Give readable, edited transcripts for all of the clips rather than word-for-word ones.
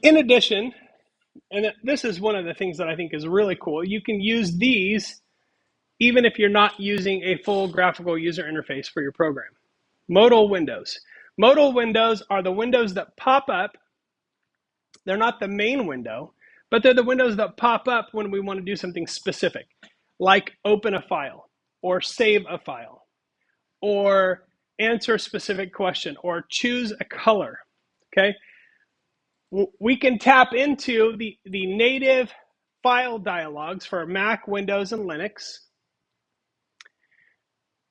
In addition, and this is one of the things that I think is really cool, you can use these even if you're not using a full graphical user interface for your program. Modal windows. Modal windows are the windows that pop up. They're not the main window, but they're the windows that pop up when we want to do something specific, like open a file, or save a file, or answer a specific question, or choose a color, okay? We can tap into the native file dialogues for Mac, Windows, and Linux.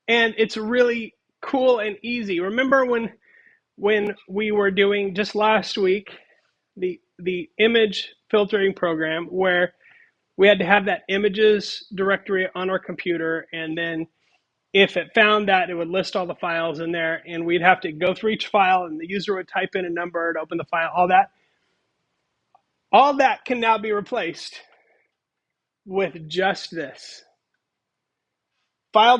And it's really cool and easy. Remember when we were doing just last week the image filtering program where we had to have that images directory on our computer, and then if it found that, it would list all the files in there, and we'd have to go through each file, and the user would type in a number to open the file, all that. All that can now be replaced with just this. File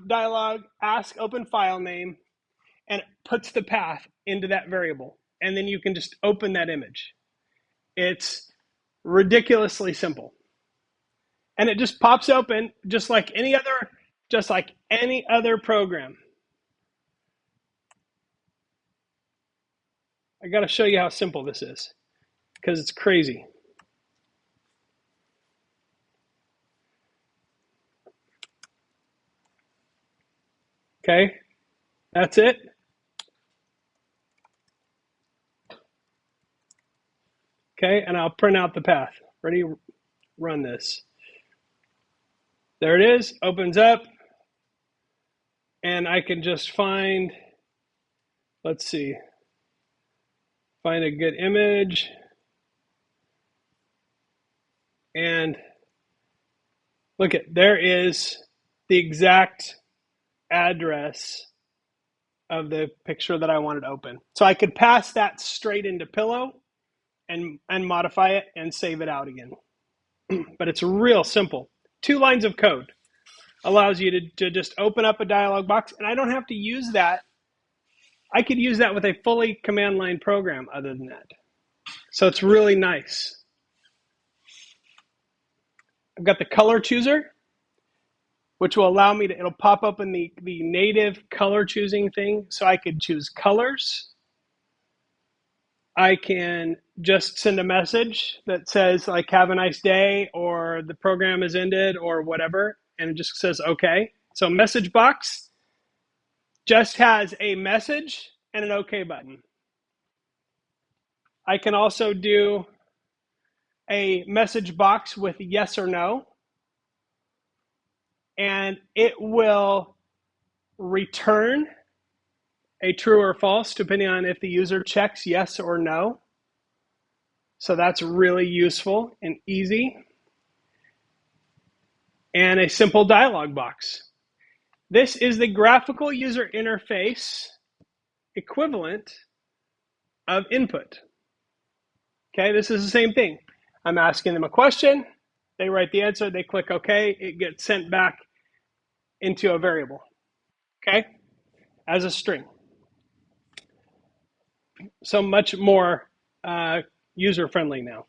dialog, ask open file name, and it puts the path into that variable. And then you can just open that image. It's ridiculously simple. And it just pops open just like any other program. I got to show you how simple this is because it's crazy. Okay, that's it. Okay, and I'll print out the path. Ready? Run this. There it is, opens up, and I can just find, let's see, find a good image, and look at, there is the exact address of the picture that I wanted to open. So I could pass that straight into Pillow and modify it and save it out again. But it's real simple. 2 lines of code allows you to just open up a dialog box, and I don't have to use that. I could use that with a fully command line program other than that. So it's really nice. I've got the color chooser, which will allow me to, it'll pop up in the native color choosing thing. So I could choose colors. I can just send a message that says like, have a nice day, or the program has ended, or whatever. And it just says, okay. So message box just has a message and an okay button. I can also do a message box with yes or no, and it will return a true or false depending on if the user checks yes or no. So that's really useful and easy. And a simple dialog box. This is the graphical user interface equivalent of input. Okay, this is the same thing. I'm asking them a question, they write the answer, they click OK, it gets sent back into a variable, okay, as a string. So much more user-friendly now.